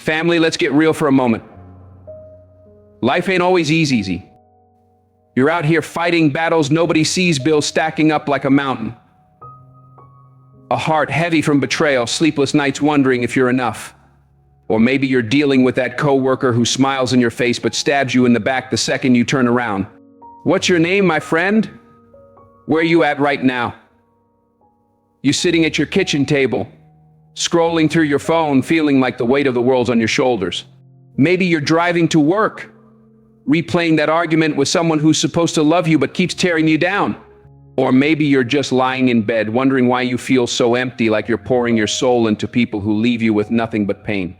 Family, let's get real for a moment. Life ain't always easy. You're out here fighting battles nobody sees, bills stacking up like a mountain. A heart heavy from betrayal, sleepless nights wondering if you're enough. Or maybe you're dealing with that coworker who smiles in your face but stabs you in the back the second you turn around. What's your name, my friend? Where are you at right now? You sitting at your kitchen table, scrolling through your phone, feeling like the weight of the world's on your shoulders. Maybe you're driving to work, replaying that argument with someone who's supposed to love you but keeps tearing you down. Or maybe you're just lying in bed, wondering why you feel so empty, like you're pouring your soul into people who leave you with nothing but pain.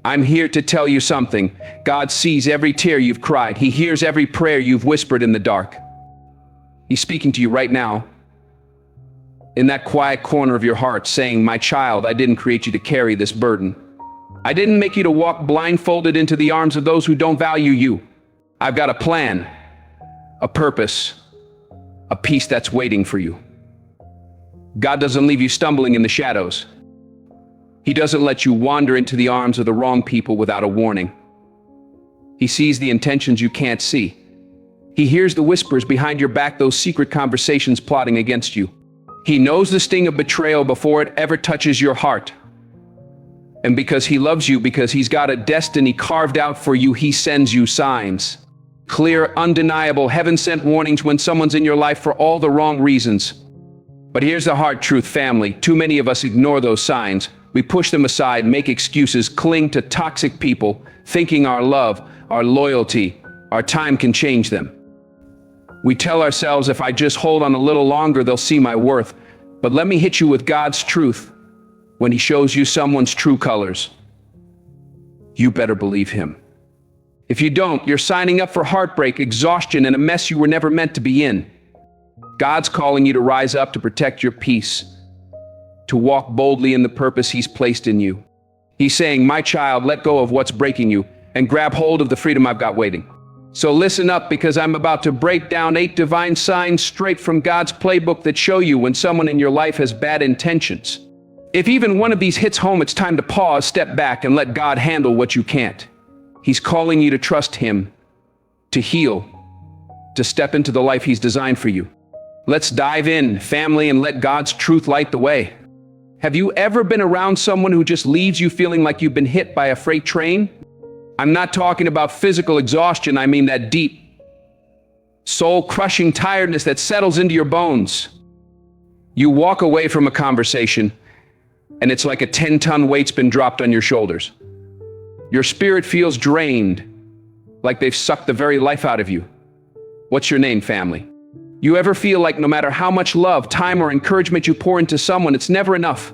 I'm here to tell you something. God sees every tear you've cried. He hears every prayer you've whispered in the dark. He's speaking to you right now, in that quiet corner of your heart, saying, "My child, I didn't create you to carry this burden. I didn't make you to walk blindfolded into the arms of those who don't value you. I've got a plan, a purpose, a peace that's waiting for you." God doesn't leave you stumbling in the shadows. He doesn't let you wander into the arms of the wrong people without a warning. He sees the intentions you can't see. He hears the whispers behind your back, those secret conversations plotting against you. He knows the sting of betrayal before it ever touches your heart. And because he loves you, because he's got a destiny carved out for you, he sends you signs. Clear, undeniable, heaven-sent warnings when someone's in your life for all the wrong reasons. But here's the hard truth, family. Too many of us ignore those signs. We push them aside, make excuses, cling to toxic people, thinking our love, our loyalty, our time can change them. We tell ourselves, if I just hold on a little longer, they'll see my worth. But let me hit you with God's truth. When he shows you someone's true colors, you better believe him. If you don't, you're signing up for heartbreak, exhaustion, and a mess you were never meant to be in. God's calling you to rise up, to protect your peace, to walk boldly in the purpose he's placed in you. He's saying, "My child, let go of what's breaking you and grab hold of the freedom I've got waiting." So listen up, because I'm about to break down 8 divine signs straight from God's playbook that show you when someone in your life has bad intentions. If even one of these hits home, it's time to pause, step back, and let God handle what you can't. He's calling you to trust him, to heal, to step into the life he's designed for you. Let's dive in, family, and let God's truth light the way. Have you ever been around someone who just leaves you feeling like you've been hit by a freight train? I'm not talking about physical exhaustion. I mean that deep, soul-crushing tiredness that settles into your bones. You walk away from a conversation, and it's like a 10-ton weight's been dropped on your shoulders. Your spirit feels drained, like they've sucked the very life out of you. What's your name, family? You ever feel like no matter how much love, time, or encouragement you pour into someone, it's never enough?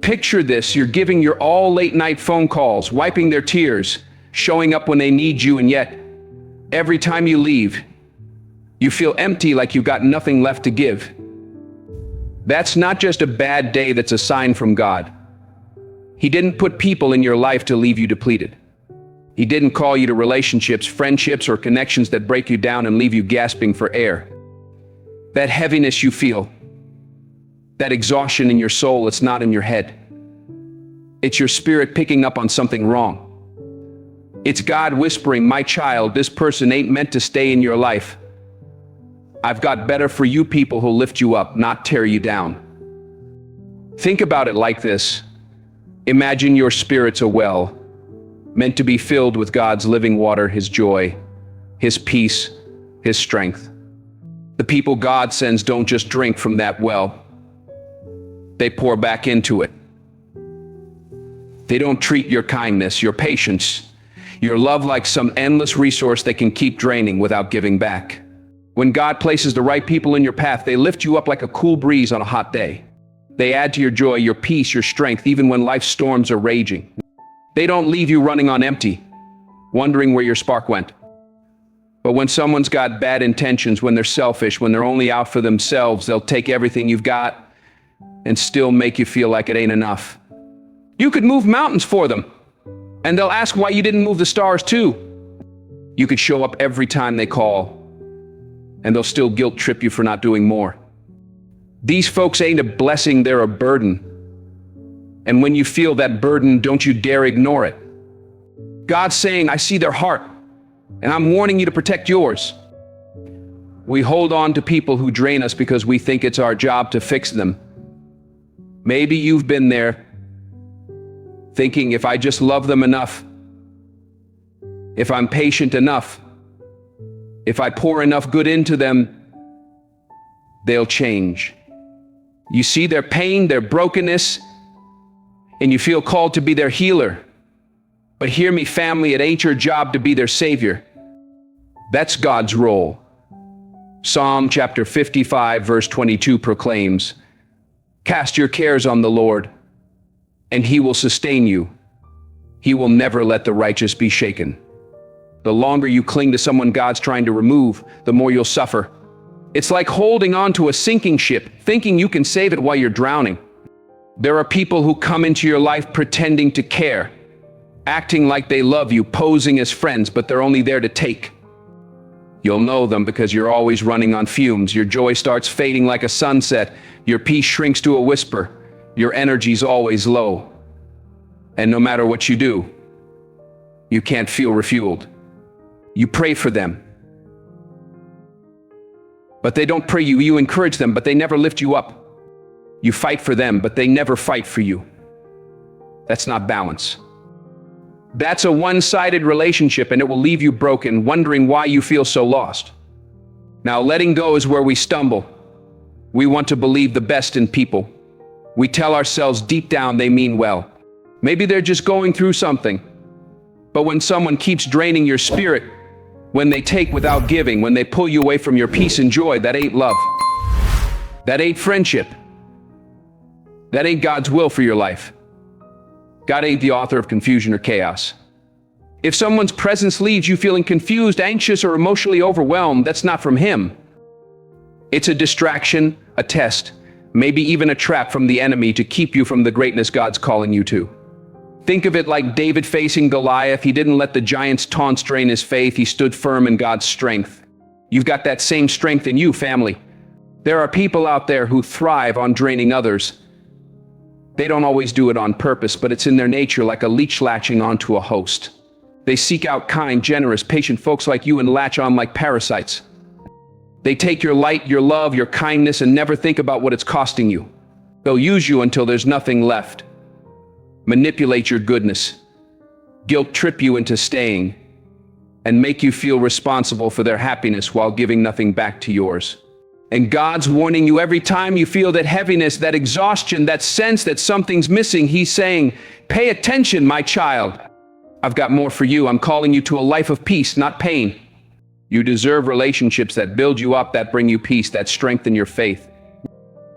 Picture this: you're giving your all late-night phone calls, wiping their tears, showing up when they need you, and yet, every time you leave, you feel empty, like you've got nothing left to give. That's not just a bad day, that's a sign from God. He didn't put people in your life to leave you depleted. He didn't call you to relationships, friendships, or connections that break you down and leave you gasping for air. That heaviness you feel, that exhaustion in your soul, it's not in your head. It's your spirit picking up on something wrong. It's God whispering, "My child, this person ain't meant to stay in your life. I've got better for you, people who'll lift you up, not tear you down." Think about it like this. Imagine your spirit's a well, meant to be filled with God's living water, his joy, his peace, his strength. The people God sends don't just drink from that well. They pour back into it. They don't treat your kindness, your patience, your love like some endless resource they can keep draining without giving back. When God places the right people in your path, they lift you up like a cool breeze on a hot day. They add to your joy, your peace, your strength, even when life's storms are raging. They don't leave you running on empty, wondering where your spark went. But when someone's got bad intentions, when they're selfish, when they're only out for themselves, they'll take everything you've got and still make you feel like it ain't enough. You could move mountains for them, and they'll ask why you didn't move the stars too. You could show up every time they call, and they'll still guilt trip you for not doing more. These folks ain't a blessing, they're a burden. And when you feel that burden, don't you dare ignore it. God's saying, I see their heart, and I'm warning you to protect yours. We hold on to people who drain us because we think it's our job to fix them. Maybe you've been there, thinking if I just love them enough, if I'm patient enough, if I pour enough good into them, they'll change. You see their pain, their brokenness, and you feel called to be their healer. But hear me, family, it ain't your job to be their savior. That's God's role. Psalm chapter 55, verse 22 proclaims, "Cast your cares on the Lord, and he will sustain you. He will never let the righteous be shaken." The longer you cling to someone God's trying to remove, the more you'll suffer. It's like holding on to a sinking ship, thinking you can save it while you're drowning. There are people who come into your life pretending to care, acting like they love you, posing as friends, but they're only there to take. You'll know them because you're always running on fumes. Your joy starts fading like a sunset. Your peace shrinks to a whisper. Your energy's always low. And no matter what you do, you can't feel refueled. You pray for them, but they don't pray you. You encourage them, but they never lift you up. You fight for them, but they never fight for you. That's not balance. That's a one-sided relationship, and it will leave you broken, wondering why you feel so lost. Now, letting go is where we stumble. We want to believe the best in people. We tell ourselves deep down they mean well. Maybe they're just going through something. But when someone keeps draining your spirit, when they take without giving, when they pull you away from your peace and joy, that ain't love. That ain't friendship. That ain't God's will for your life. God ain't the author of confusion or chaos. If someone's presence leaves you feeling confused, anxious, or emotionally overwhelmed, that's not from Him. It's a distraction, a test, maybe even a trap from the enemy to keep you from the greatness God's calling you to. Think of it like David facing Goliath. He didn't let the giant's taunts drain his faith. He stood firm in God's strength. You've got that same strength in you, family. There are people out there who thrive on draining others. They don't always do it on purpose, but it's in their nature, like a leech latching onto a host. They seek out kind, generous, patient folks like you and latch on like parasites. They take your light, your love, your kindness, and never think about what it's costing you. They'll use you until there's nothing left. Manipulate your goodness, guilt trip you into staying, and make you feel responsible for their happiness while giving nothing back to yours. And God's warning you every time you feel that heaviness, that exhaustion, that sense that something's missing. He's saying, pay attention, my child. I've got more for you. I'm calling you to a life of peace, not pain. You deserve relationships that build you up, that bring you peace, that strengthen your faith.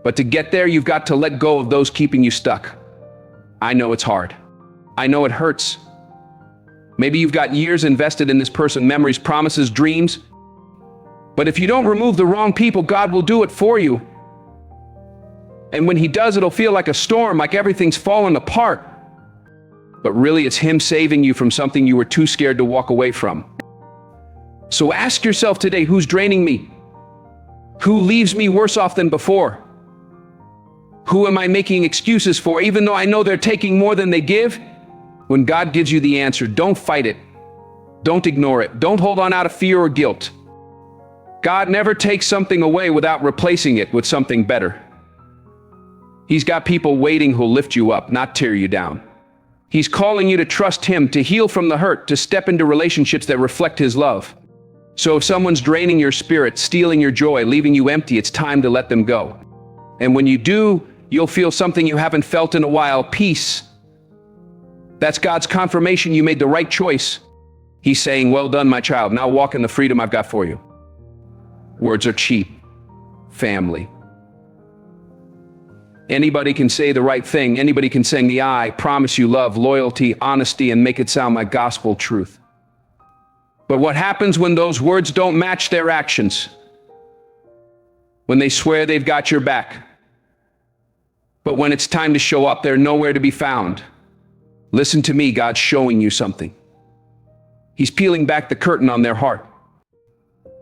But to get there, you've got to let go of those keeping you stuck. I know it's hard. I know it hurts. Maybe you've got years invested in this person, memories, promises, dreams. But if you don't remove the wrong people, God will do it for you. And when He does, it'll feel like a storm, like everything's fallen apart. But really, it's Him saving you from something you were too scared to walk away from. So ask yourself today, who's draining me? Who leaves me worse off than before? Who am I making excuses for, even though I know they're taking more than they give? When God gives you the answer, don't fight it. Don't ignore it. Don't hold on out of fear or guilt. God never takes something away without replacing it with something better. He's got people waiting who'll lift you up, not tear you down. He's calling you to trust Him, to heal from the hurt, to step into relationships that reflect His love. So if someone's draining your spirit, stealing your joy, leaving you empty, it's time to let them go. And when you do, you'll feel something you haven't felt in a while, peace. That's God's confirmation you made the right choice. He's saying, well done, my child. Now walk in the freedom I've got for you. Words are cheap. Family. Anybody can say the right thing. Anybody can sing the I promise you love, loyalty, honesty, and make it sound like gospel truth. But what happens when those words don't match their actions? When they swear they've got your back, but when it's time to show up, they're nowhere to be found. Listen to me, God's showing you something. He's peeling back the curtain on their heart.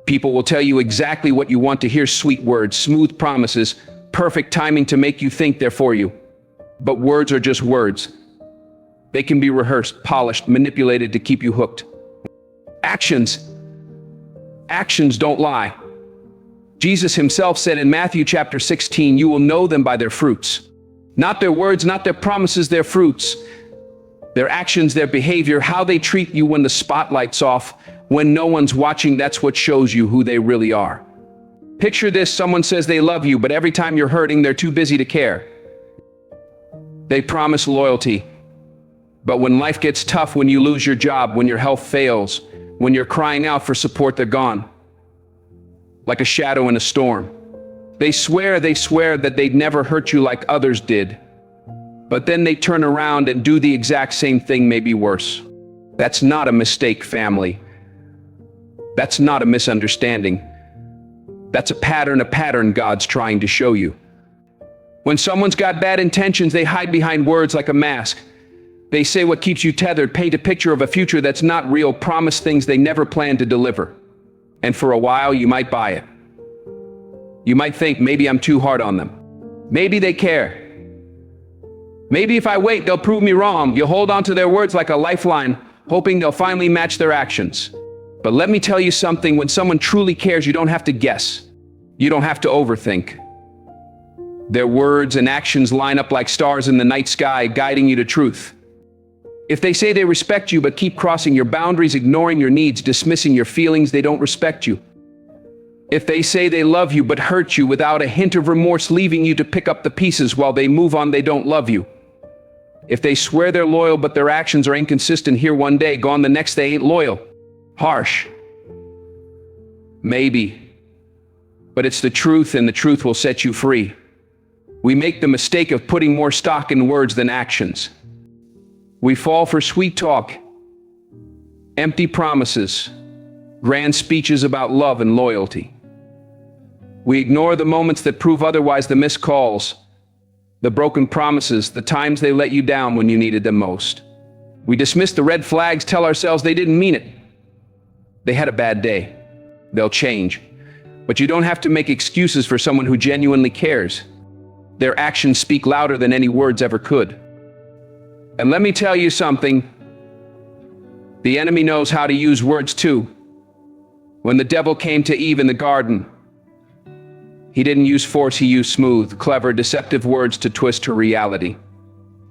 People will tell you exactly what you want to hear, sweet words, smooth promises, perfect timing to make you think they're for you. But words are just words. They can be rehearsed, polished, manipulated to keep you hooked. Actions don't lie. Jesus himself said in Matthew chapter 16, "You will know them by their fruits." Not their words, not their promises, their fruits. Their actions, their behavior, how they treat you when the spotlight's off, when no one's watching, that's what shows you who they really are. Picture this: someone says they love you, but every time you're hurting, they're too busy to care. They promise loyalty, but when life gets tough, when you lose your job, when your health fails, when you're crying out for support, they're gone. Like a shadow in a storm. They swear that they'd never hurt you like others did. But then they turn around and do the exact same thing, maybe worse. That's not a mistake, family. That's not a misunderstanding. That's a pattern God's trying to show you. When someone's got bad intentions, they hide behind words like a mask. They say what keeps you tethered, paint a picture of a future that's not real, promise things they never plan to deliver. And for a while, you might buy it. You might think, maybe I'm too hard on them. Maybe they care. Maybe if I wait, they'll prove me wrong. You hold on to their words like a lifeline, hoping they'll finally match their actions. But let me tell you something, when someone truly cares, you don't have to guess. You don't have to overthink. Their words and actions line up like stars in the night sky, guiding you to truth. If they say they respect you but keep crossing your boundaries, ignoring your needs, dismissing your feelings, they don't respect you. If they say they love you but hurt you without a hint of remorse, leaving you to pick up the pieces while they move on, they don't love you. If they swear they're loyal but their actions are inconsistent, here one day, gone the next, they ain't loyal. Harsh. Maybe. But it's the truth, and the truth will set you free. We make the mistake of putting more stock in words than actions. We fall for sweet talk, empty promises, grand speeches about love and loyalty. We ignore the moments that prove otherwise, the missed calls, the broken promises, the times they let you down when you needed them most. We dismiss the red flags, tell ourselves they didn't mean it. They had a bad day. They'll change. But you don't have to make excuses for someone who genuinely cares. Their actions speak louder than any words ever could. And let me tell you something, the enemy knows how to use words too. When the devil came to Eve in the garden, he didn't use force, he used smooth, clever, deceptive words to twist her reality.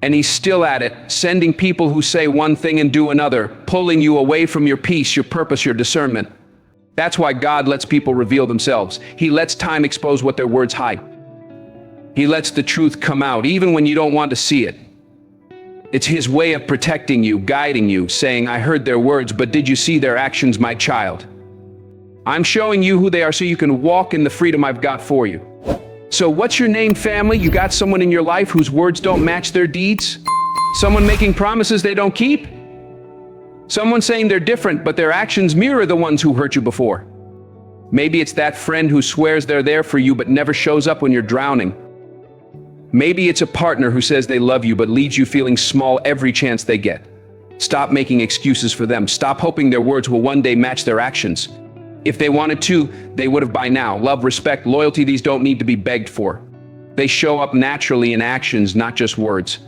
And he's still at it, sending people who say one thing and do another, pulling you away from your peace, your purpose, your discernment. That's why God lets people reveal themselves. He lets time expose what their words hide. He lets the truth come out, even when you don't want to see it. It's his way of protecting you, guiding you, saying, I heard their words, but did you see their actions, my child? I'm showing you who they are so you can walk in the freedom I've got for you. So what's your name, family? You got someone in your life whose words don't match their deeds? Someone making promises they don't keep? Someone saying they're different, but their actions mirror the ones who hurt you before? Maybe it's that friend who swears they're there for you but never shows up when you're drowning. Maybe it's a partner who says they love you but leaves you feeling small every chance they get. Stop making excuses for them. Stop hoping their words will one day match their actions. If they wanted to, they would have by now. Love, respect, loyalty, these don't need to be begged for. They show up naturally in actions, not just words.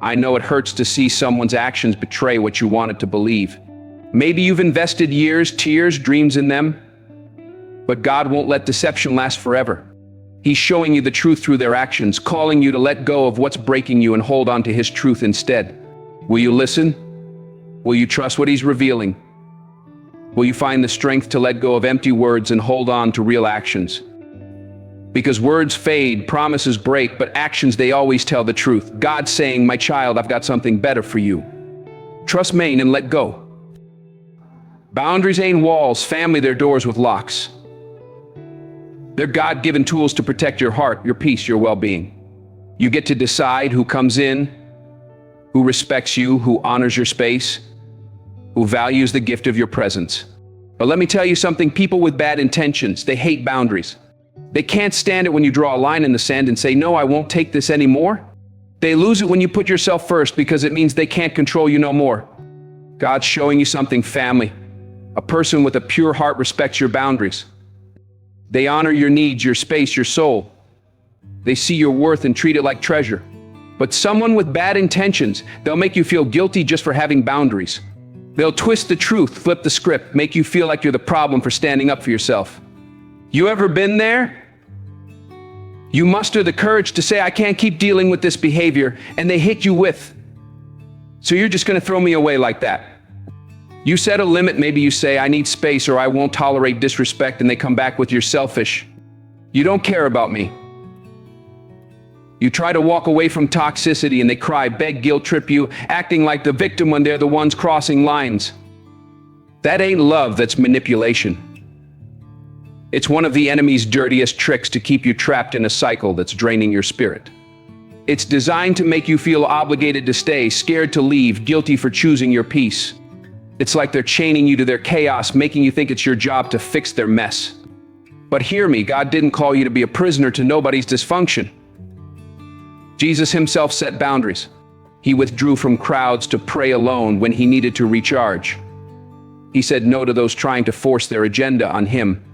I know it hurts to see someone's actions betray what you wanted to believe. Maybe you've invested years, tears, dreams in them, but God won't let deception last forever. He's showing you the truth through their actions, calling you to let go of what's breaking you and hold on to his truth instead. Will you listen? Will you trust what he's revealing? Will you find the strength to let go of empty words and hold on to real actions? Because words fade, promises break, but actions, they always tell the truth. God's saying, my child, I've got something better for you. Trust me and let go. Boundaries ain't walls, family, they're doors with locks. They're God-given tools to protect your heart, your peace, your well-being. You get to decide who comes in, who respects you, who honors your space, who values the gift of your presence. But let me tell you something, people with bad intentions, they hate boundaries. They can't stand it when you draw a line in the sand and say, no, I won't take this anymore. They lose it when you put yourself first because it means they can't control you no more. God's showing you something, family. A person with a pure heart respects your boundaries. They honor your needs, your space, your soul. They see your worth and treat it like treasure. But someone with bad intentions, they'll make you feel guilty just for having boundaries. They'll twist the truth, flip the script, make you feel like you're the problem for standing up for yourself. You ever been there? You muster the courage to say, I can't keep dealing with this behavior, and they hit you with, so you're just going to throw me away like that. You set a limit, maybe you say, I need space or I won't tolerate disrespect, and they come back with, you're selfish. You don't care about me. You try to walk away from toxicity and they cry, beg, guilt trip you, acting like the victim when they're the ones crossing lines. That ain't love, that's manipulation. It's one of the enemy's dirtiest tricks to keep you trapped in a cycle that's draining your spirit. It's designed to make you feel obligated to stay, scared to leave, guilty for choosing your peace. It's like they're chaining you to their chaos, making you think it's your job to fix their mess. But hear me, God didn't call you to be a prisoner to nobody's dysfunction. Jesus himself set boundaries. He withdrew from crowds to pray alone when he needed to recharge. He said no to those trying to force their agenda on him.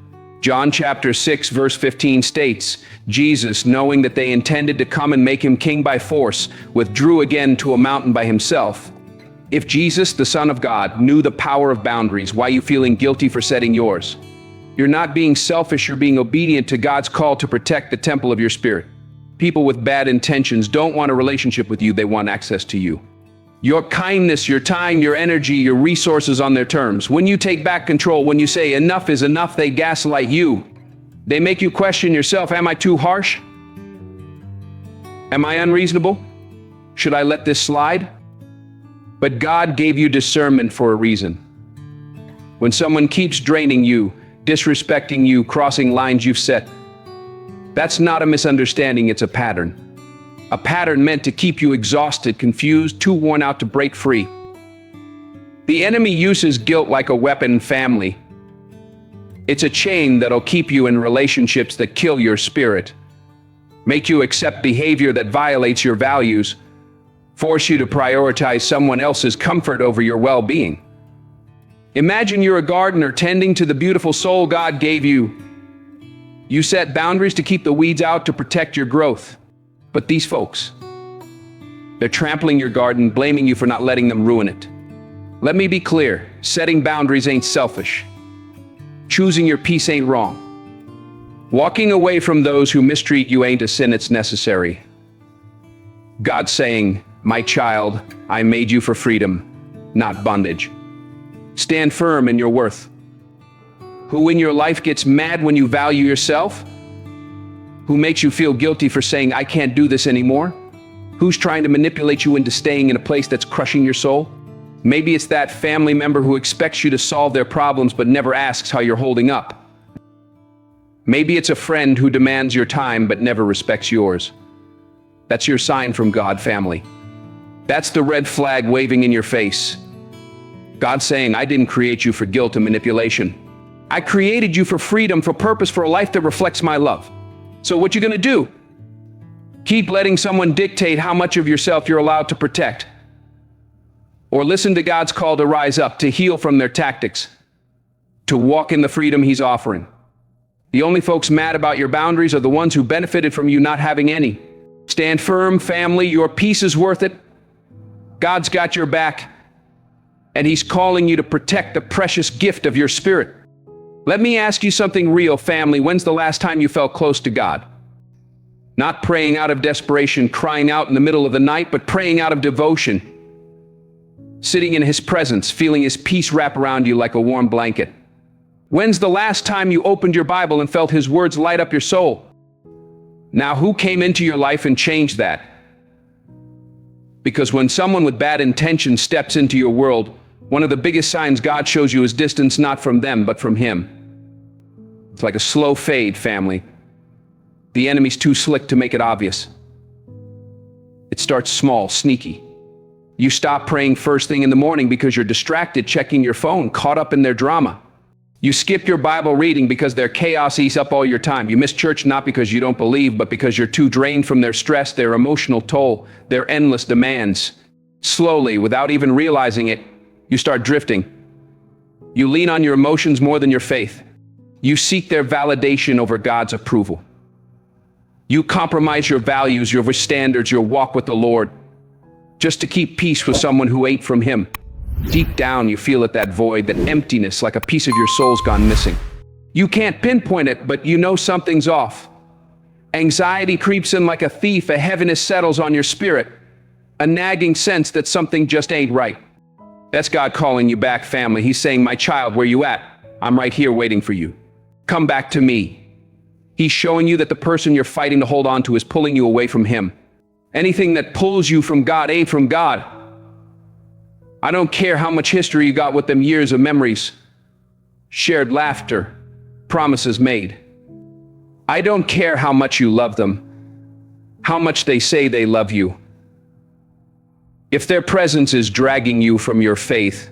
John chapter 6 verse 15 states, Jesus, knowing that they intended to come and make him king by force, withdrew again to a mountain by himself. If Jesus, the Son of God, knew the power of boundaries, why are you feeling guilty for setting yours? You're not being selfish, you're being obedient to God's call to protect the temple of your spirit. People with bad intentions don't want a relationship with you, they want access to you. Your kindness, your time, your energy, your resources on their terms. When you take back control, when you say enough is enough, they gaslight you. They make you question yourself, am I too harsh? Am I unreasonable? Should I let this slide? But God gave you discernment for a reason. When someone keeps draining you, disrespecting you, crossing lines you've set, that's not a misunderstanding, it's a pattern. A pattern meant to keep you exhausted, confused, too worn out to break free. The enemy uses guilt like a weapon, family. It's a chain that'll keep you in relationships that kill your spirit, make you accept behavior that violates your values, force you to prioritize someone else's comfort over your well-being. Imagine you're a gardener tending to the beautiful soul God gave you. You set boundaries to keep the weeds out, to protect your growth. But these folks, they're trampling your garden, blaming you for not letting them ruin it. Let me be clear, setting boundaries ain't selfish. Choosing your peace ain't wrong. Walking away from those who mistreat you ain't a sin, it's necessary. God's saying, my child, I made you for freedom, not bondage. Stand firm in your worth. Who in your life gets mad when you value yourself? Who makes you feel guilty for saying, I can't do this anymore? Who's trying to manipulate you into staying in a place that's crushing your soul? Maybe it's that family member who expects you to solve their problems but never asks how you're holding up. Maybe it's a friend who demands your time but never respects yours. That's your sign from God, family. That's the red flag waving in your face. God's saying, I didn't create you for guilt and manipulation. I created you for freedom, for purpose, for a life that reflects my love. So what you gonna do? Keep letting someone dictate how much of yourself you're allowed to protect? Or listen to God's call to rise up, to heal from their tactics, to walk in the freedom he's offering? The only folks mad about your boundaries are the ones who benefited from you not having any. Stand firm, family, your peace is worth it. God's got your back, and he's calling you to protect the precious gift of your spirit. Let me ask you something real, family. When's the last time you felt close to God? Not praying out of desperation, crying out in the middle of the night, but praying out of devotion. Sitting in his presence, feeling his peace wrap around you like a warm blanket. When's the last time you opened your Bible and felt his words light up your soul? Now, who came into your life and changed that? Because when someone with bad intentions steps into your world, one of the biggest signs God shows you is distance, not from them, but from him. It's like a slow fade, family. The enemy's too slick to make it obvious. It starts small, sneaky. You stop praying first thing in the morning because you're distracted, checking your phone, caught up in their drama. You skip your Bible reading because their chaos eats up all your time. You miss church not because you don't believe, but because you're too drained from their stress, their emotional toll, their endless demands. Slowly, without even realizing it, you start drifting. You lean on your emotions more than your faith. You seek their validation over God's approval. You compromise your values, your standards, your walk with the Lord, just to keep peace with someone who ain't from Him. Deep down, you feel that void, that emptiness, like a piece of your soul's gone missing. You can't pinpoint it, but you know something's off. Anxiety creeps in like a thief, a heaviness settles on your spirit, a nagging sense that something just ain't right. That's God calling you back, family. He's saying, my child, where you at? I'm right here waiting for you. Come back to me. He's showing you that the person you're fighting to hold on to is pulling you away from Him. Anything that pulls you from God ain't from God. I don't care how much history you got with them, years of memories, shared laughter, promises made. I don't care how much you love them, how much they say they love you. If their presence is dragging you from your faith,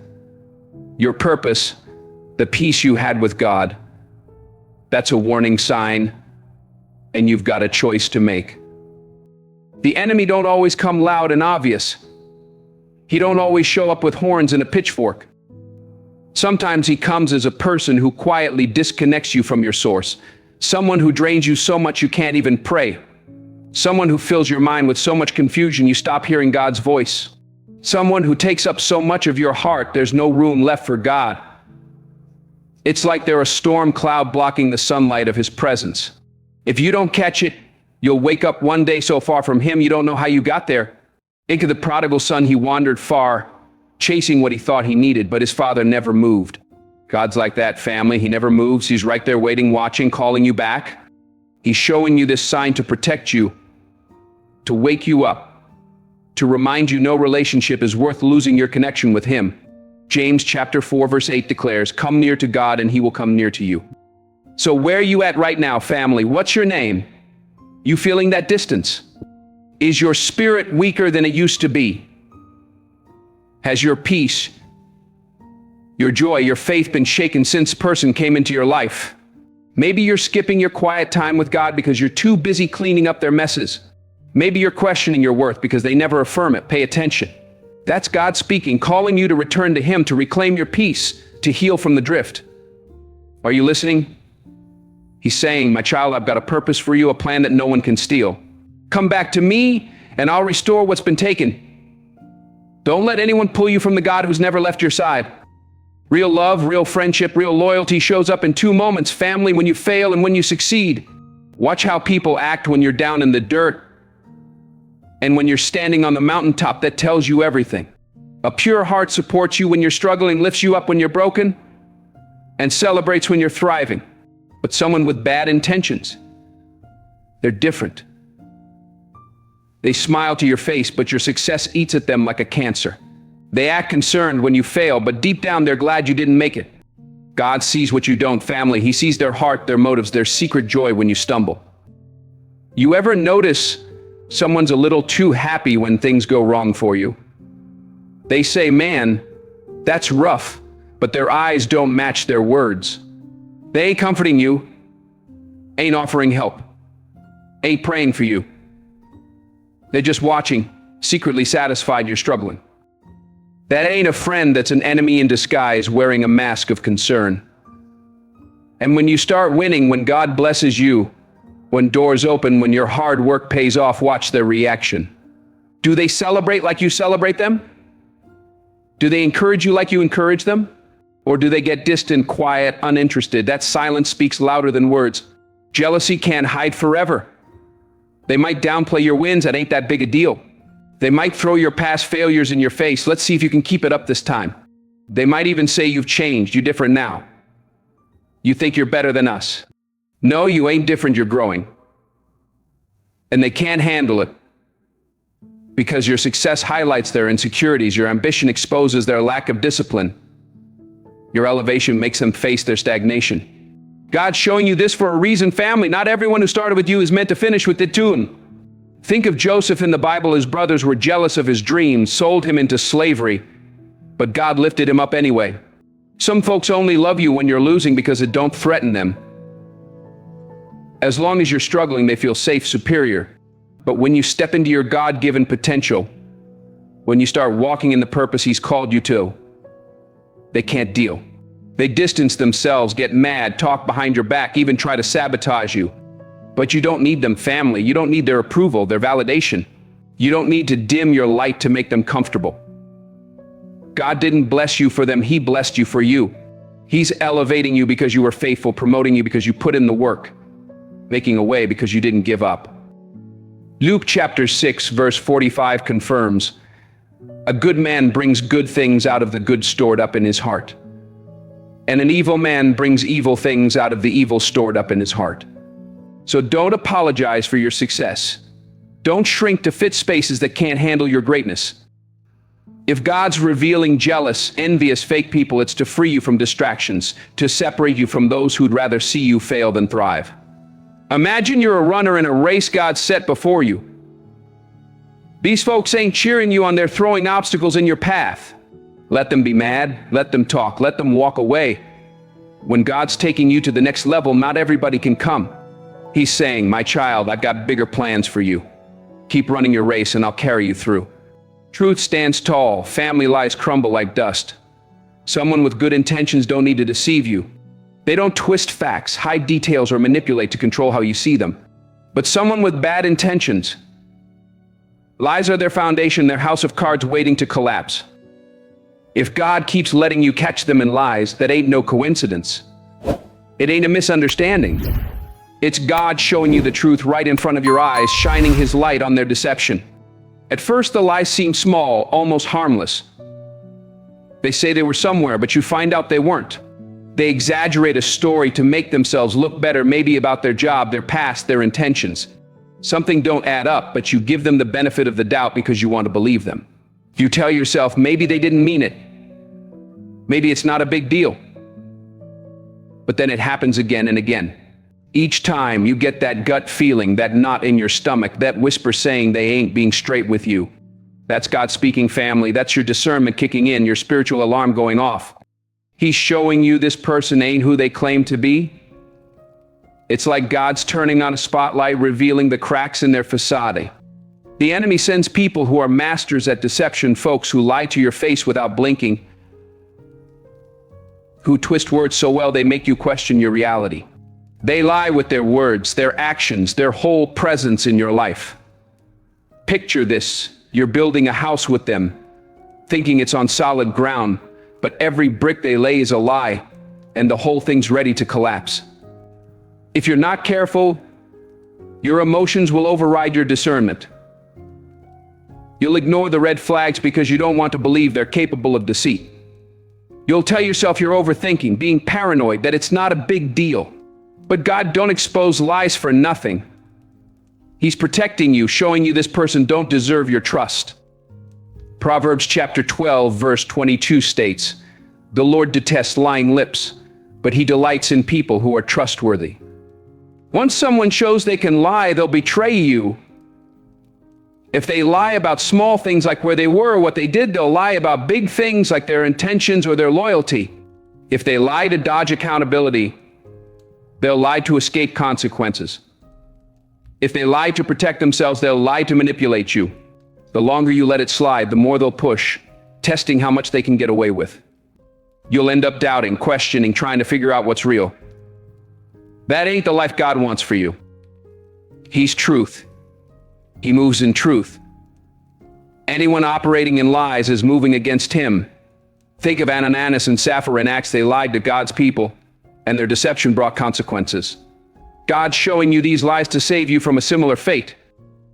your purpose, the peace you had with God, that's a warning sign, and you've got a choice to make. The enemy don't always come loud and obvious. He don't always show up with horns and a pitchfork. Sometimes he comes as a person who quietly disconnects you from your source, someone who drains you so much you can't even pray, someone who fills your mind with so much confusion you stop hearing God's voice, someone who takes up so much of your heart there's no room left for God. It's like they're a storm cloud blocking the sunlight of His presence. If you don't catch it, you'll wake up one day so far from Him you don't know how you got there. Think of the prodigal son. He wandered far, chasing what he thought he needed, but his father never moved. God's like that, family. He never moves. He's right there waiting, watching, calling you back. He's showing you this sign to protect you, to wake you up, to remind you no relationship is worth losing your connection with Him. James chapter 4 verse 8 declares, come near to God and He will come near to you. So where are you at right now, family? What's your name? You feeling that distance? Is your spirit weaker than it used to be? Has your peace, your joy, your faith been shaken since person came into your life? Maybe you're skipping your quiet time with God because you're too busy cleaning up their messes. Maybe you're questioning your worth because they never affirm it. Pay attention. That's God speaking, calling you to return to Him, to reclaim your peace, to heal from the drift. Are you listening? He's saying, my child, I've got a purpose for you, a plan that no one can steal. Come back to me, and I'll restore what's been taken. Don't let anyone pull you from the God who's never left your side. Real love, real friendship, real loyalty shows up in two moments, family, when you fail and when you succeed. Watch how people act when you're down in the dirt and when you're standing on the mountaintop. That tells you everything. A pure heart supports you when you're struggling, lifts you up when you're broken, and celebrates when you're thriving. But someone with bad intentions, they're different. They smile to your face, but your success eats at them like a cancer. They act concerned when you fail, but deep down they're glad you didn't make it. God sees what you don't, family. He sees their heart, their motives, their secret joy when you stumble. You ever notice someone's a little too happy when things go wrong for you? They say, man, that's rough, but their eyes don't match their words. They ain't comforting you, ain't offering help, ain't praying for you. They're just watching, secretly satisfied you're struggling. That ain't a friend, that's an enemy in disguise wearing a mask of concern. And when you start winning, when God blesses you, when doors open, when your hard work pays off, watch their reaction. Do they celebrate like you celebrate them? Do they encourage you like you encourage them? Or do they get distant, quiet, uninterested? That silence speaks louder than words. Jealousy can't hide forever. They might downplay your wins. That ain't that big a deal. They might throw your past failures in your face. Let's see if you can keep it up this time. They might even say you've changed. You're different now. You think you're better than us. No, you ain't different. You're growing. And they can't handle it because your success highlights their insecurities. Your ambition exposes their lack of discipline. Your elevation makes them face their stagnation. God's showing you this for a reason, family. Not everyone who started with you is meant to finish with it too. Think of Joseph in the Bible. His brothers were jealous of his dreams, sold him into slavery, but God lifted him up anyway. Some folks only love you when you're losing because it don't threaten them. As long as you're struggling, they feel safe, superior. But when you step into your God-given potential, when you start walking in the purpose He's called you to, they can't deal. They distance themselves, get mad, talk behind your back, even try to sabotage you. But you don't need them, family. You don't need their approval, their validation. You don't need to dim your light to make them comfortable. God didn't bless you for them, He blessed you for you. He's elevating you because you were faithful, promoting you because you put in the work, making a way because you didn't give up. Luke chapter 6, verse 45 confirms, "A good man brings good things out of the good stored up in his heart. And an evil man brings evil things out of the evil stored up in his heart." So don't apologize for your success. Don't shrink to fit spaces that can't handle your greatness. If God's revealing jealous, envious, fake people, it's to free you from distractions, to separate you from those who'd rather see you fail than thrive. Imagine you're a runner in a race God set before you. These folks ain't cheering you on, they're throwing obstacles in your path. Let them be mad, let them talk, let them walk away. When God's taking you to the next level, not everybody can come. He's saying, "My child, I've got bigger plans for you. Keep running your race and I'll carry you through." Truth stands tall, family lies crumble like dust. Someone with good intentions don't need to deceive you. They don't twist facts, hide details, or manipulate to control how you see them. But someone with bad intentions, lies are their foundation, their house of cards waiting to collapse. If God keeps letting you catch them in lies, that ain't no coincidence. It ain't a misunderstanding. It's God showing you the truth right in front of your eyes, shining His light on their deception. At first, the lies seem small, almost harmless. They say they were somewhere, but you find out they weren't. They exaggerate a story to make themselves look better, maybe about their job, their past, their intentions. Something don't add up, but you give them the benefit of the doubt because you want to believe them. You tell yourself, maybe they didn't mean it. Maybe it's not a big deal. But then it happens again and again. Each time you get that gut feeling, that knot in your stomach, that whisper saying they ain't being straight with you. That's God speaking, family. That's your discernment kicking in, your spiritual alarm going off. He's showing you this person ain't who they claim to be. It's like God's turning on a spotlight, revealing the cracks in their facade. The enemy sends people who are masters at deception, folks who lie to your face without blinking, who twist words so well they make you question your reality. They lie with their words, their actions, their whole presence in your life. Picture this. You're building a house with them, thinking it's on solid ground, but every brick they lay is a lie, and the whole thing's ready to collapse. If you're not careful, your emotions will override your discernment. You'll ignore the red flags because you don't want to believe they're capable of deceit. You'll tell yourself you're overthinking, being paranoid, that it's not a big deal. But God don't expose lies for nothing. He's protecting you, showing you this person don't deserve your trust. Proverbs chapter 12, verse 22 states, "The Lord detests lying lips, but He delights in people who are trustworthy." Once someone shows they can lie, they'll betray you. If they lie about small things like where they were or what they did, they'll lie about big things like their intentions or their loyalty. If they lie to dodge accountability, they'll lie to escape consequences. If they lie to protect themselves, they'll lie to manipulate you. The longer you let it slide, the more they'll push, testing how much they can get away with. You'll end up doubting, questioning, trying to figure out what's real. That ain't the life God wants for you. He's truth. He moves in truth. Anyone operating in lies is moving against Him. Think of Ananias and Sapphira in Acts. They lied to God's people, and their deception brought consequences. God's showing you these lies to save you from a similar fate.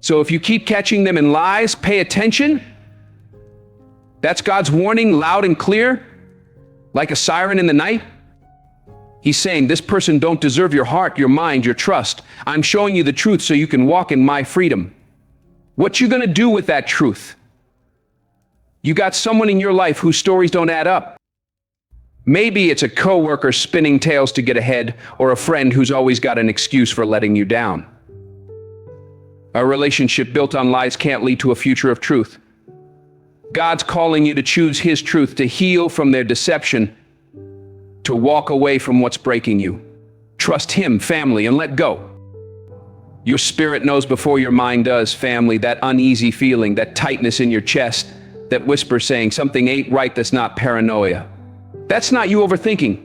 So if you keep catching them in lies, pay attention. That's God's warning, loud and clear, like a siren in the night. He's saying, this person don't deserve your heart, your mind, your trust. I'm showing you the truth so you can walk in my freedom. What you gonna do with that truth? You got someone in your life whose stories don't add up. Maybe it's a coworker spinning tales to get ahead, or a friend who's always got an excuse for letting you down. A relationship built on lies can't lead to a future of truth. God's calling you to choose His truth, to heal from their deception, to walk away from what's breaking you. Trust Him, family, and let go. Your spirit knows before your mind does, family, that uneasy feeling, that tightness in your chest, that whisper saying something ain't right. That's not paranoia. That's not you overthinking.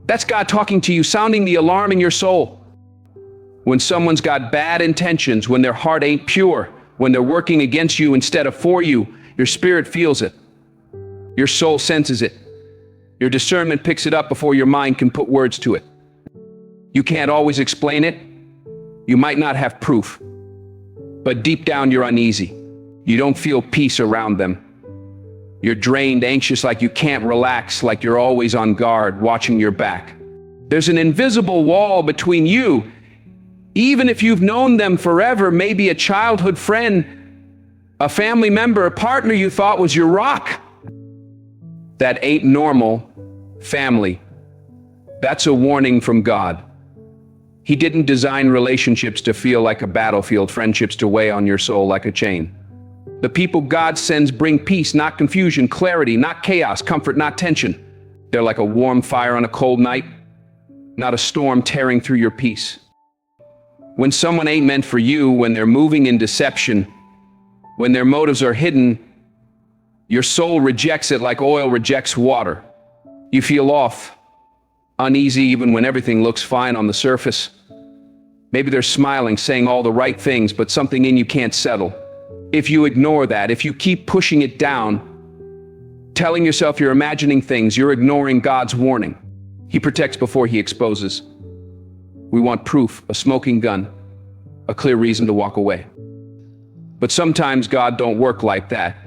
That's God talking to you, sounding the alarm in your soul. When someone's got bad intentions, when their heart ain't pure, when they're working against you instead of for you, your spirit feels it. Your soul senses it. Your discernment picks it up before your mind can put words to it. You can't always explain it. You might not have proof. But deep down you're uneasy. You don't feel peace around them. You're drained, anxious, like you can't relax, like you're always on guard, watching your back. There's an invisible wall between you. Even if you've known them forever, maybe a childhood friend, a family member, a partner you thought was your rock. That ain't normal, family. That's a warning from God. He didn't design relationships to feel like a battlefield, friendships to weigh on your soul like a chain. The people God sends bring peace, not confusion, clarity, not chaos, comfort, not tension. They're like a warm fire on a cold night, not a storm tearing through your peace. When someone ain't meant for you, when they're moving in deception, when their motives are hidden, your soul rejects it like oil rejects water. You feel off, uneasy even when everything looks fine on the surface. Maybe they're smiling, saying all the right things, but something in you can't settle. If you ignore that, if you keep pushing it down, telling yourself you're imagining things, you're ignoring God's warning. He protects before he exposes. We want proof, a smoking gun, a clear reason to walk away. But sometimes God don't work like that.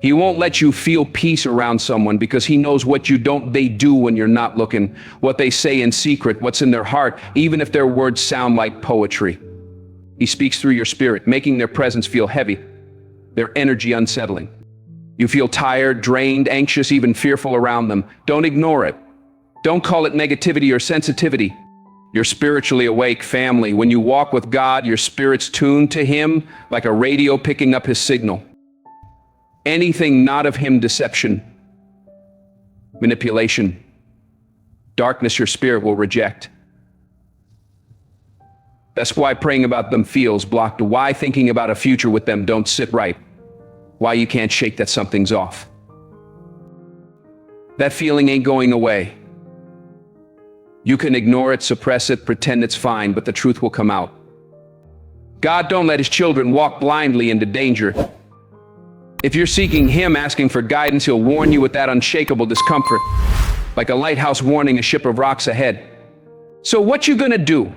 He won't let you feel peace around someone because he knows what they do when you're not looking, what they say in secret, what's in their heart, even if their words sound like poetry. He speaks through your spirit, making their presence feel heavy, their energy unsettling. You feel tired, drained, anxious, even fearful around them. Don't ignore it. Don't call it negativity or sensitivity. You're spiritually awake, family. When you walk with God, your spirit's tuned to him like a radio picking up his signal. Anything not of him, deception, manipulation, darkness, your spirit will reject. That's why praying about them feels blocked. Why thinking about a future with them don't sit right. Why you can't shake that something's off. That feeling ain't going away. You can ignore it, suppress it, pretend it's fine, but the truth will come out. God don't let his children walk blindly into danger. If you're seeking him, asking for guidance, he'll warn you with that unshakable discomfort, like a lighthouse warning a ship of rocks ahead. So what you gonna do?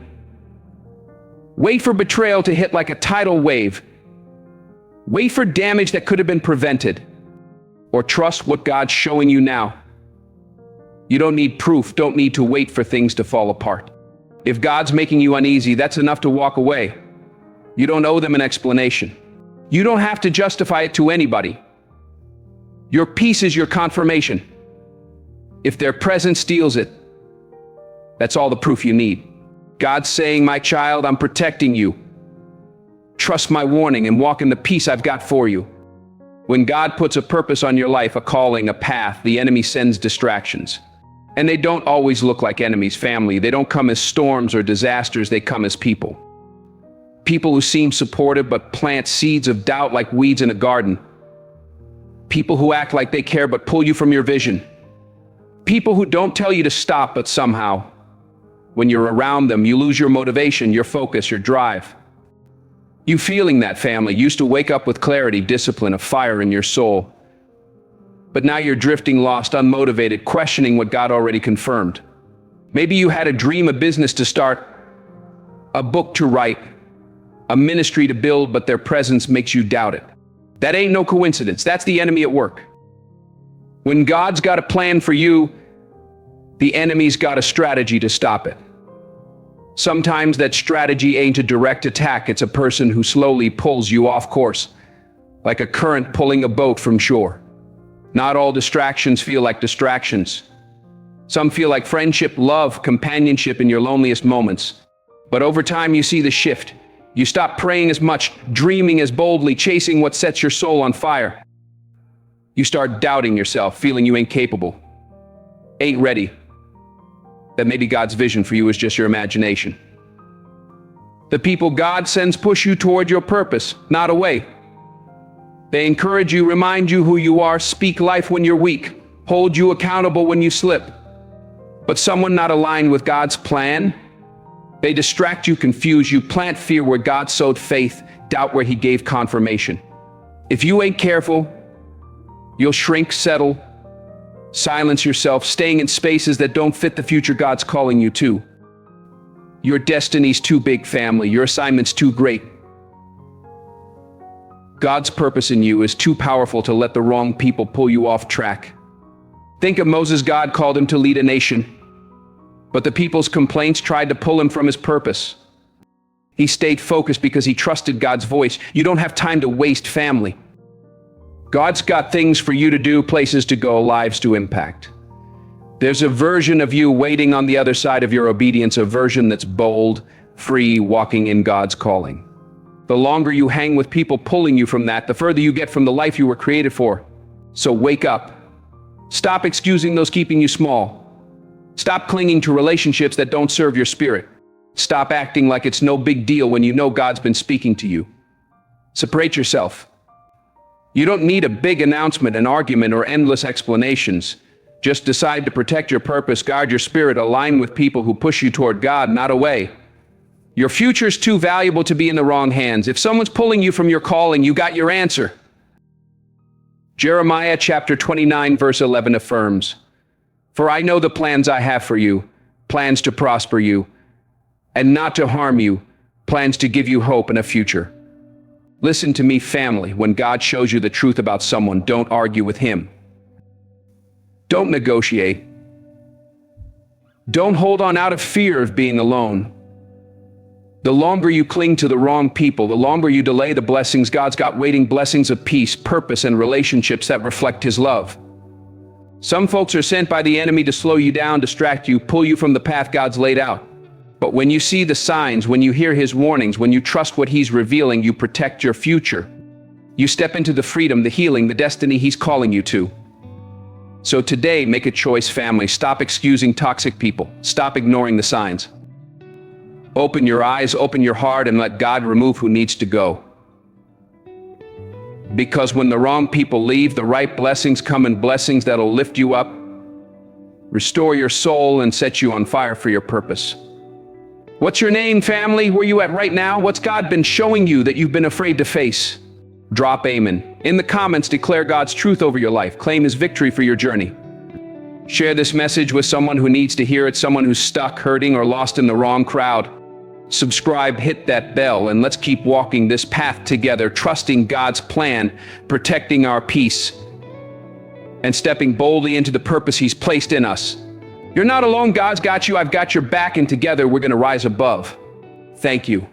Wait for betrayal to hit like a tidal wave. Wait for damage that could have been prevented. Or trust what God's showing you now. You don't need proof, don't need to wait for things to fall apart. If God's making you uneasy, that's enough to walk away. You don't owe them an explanation. You don't have to justify it to anybody. Your peace is your confirmation. If their presence steals it, that's all the proof you need. God's saying, my child, I'm protecting you. Trust my warning and walk in the peace I've got for you. When God puts a purpose on your life, a calling, a path, the enemy sends distractions. And they don't always look like enemies, family. They don't come as storms or disasters, they come as people. People who seem supportive but plant seeds of doubt like weeds in a garden. People who act like they care but pull you from your vision. People who don't tell you to stop, but somehow, when you're around them, you lose your motivation, your focus, your drive. You feeling that, family? Used to wake up with clarity, discipline, a fire in your soul. But now you're drifting, lost, unmotivated, questioning what God already confirmed. Maybe you had a dream, a business to start, a book to write, a ministry to build, but their presence makes you doubt it. That ain't no coincidence. That's the enemy at work. When God's got a plan for you, the enemy's got a strategy to stop it. Sometimes that strategy ain't a direct attack. It's a person who slowly pulls you off course, like a current pulling a boat from shore. Not all distractions feel like distractions. Some feel like friendship, love, companionship in your loneliest moments. But over time you see the shift. You stop praying as much, dreaming as boldly, chasing what sets your soul on fire. You start doubting yourself, feeling you ain't capable, ain't ready. That maybe God's vision for you is just your imagination. The people God sends push you toward your purpose, not away. They encourage you, remind you who you are, speak life when you're weak, hold you accountable when you slip. But someone not aligned with God's plan, They distract you, confuse you, plant fear where God sowed faith, doubt where he gave confirmation. If you ain't careful, you'll shrink, settle, silence yourself, staying in spaces that don't fit the future God's calling you to. Your destiny's too big, family. Your assignment's too great. God's purpose in you is too powerful to let the wrong people pull you off track. Think of Moses. God called him to lead a nation, but the people's complaints tried to pull him from his purpose. He stayed focused because he trusted God's voice. You don't have time to waste, family. God's got things for you to do, places to go, lives to impact. There's a version of you waiting on the other side of your obedience, a version that's bold, free, walking in God's calling. The longer you hang with people pulling you from that, the further you get from the life you were created for. So wake up. Stop excusing those keeping you small. Stop clinging to relationships that don't serve your spirit. Stop acting like it's no big deal when you know God's been speaking to you. Separate yourself. You don't need a big announcement, an argument, or endless explanations. Just decide to protect your purpose, guard your spirit, align with people who push you toward God, not away. Your future's too valuable to be in the wrong hands. If someone's pulling you from your calling, you got your answer. Jeremiah chapter 29 verse 11 affirms, "For I know the plans I have for you, plans to prosper you, and not to harm you, plans to give you hope and a future." Listen to me, family. When God shows you the truth about someone, don't argue with him. Don't negotiate. Don't hold on out of fear of being alone. The longer you cling to the wrong people, the longer you delay the blessings God's got waiting, blessings of peace, purpose, and relationships that reflect his love. Some folks are sent by the enemy to slow you down, distract you, pull you from the path God's laid out. But when you see the signs, when you hear his warnings, when you trust what he's revealing, you protect your future. You step into the freedom, the healing, the destiny he's calling you to. So today, make a choice, family. Stop excusing toxic people. Stop ignoring the signs. Open your eyes, open your heart, and let God remove who needs to go. Because when the wrong people leave, the right blessings come, in blessings that'll lift you up, restore your soul, and set you on fire for your purpose. What's your name, family? Where you at right now? What's God been showing you that you've been afraid to face? Drop amen. In the comments, declare God's truth over your life. Claim his victory for your journey. Share this message with someone who needs to hear it, someone who's stuck, hurting, or lost in the wrong crowd. Subscribe, hit that bell, and let's keep walking this path together, trusting God's plan, protecting our peace, and stepping boldly into the purpose he's placed in us. You're not alone. God's got you. I've got your back, and together we're going to rise above. Thank you.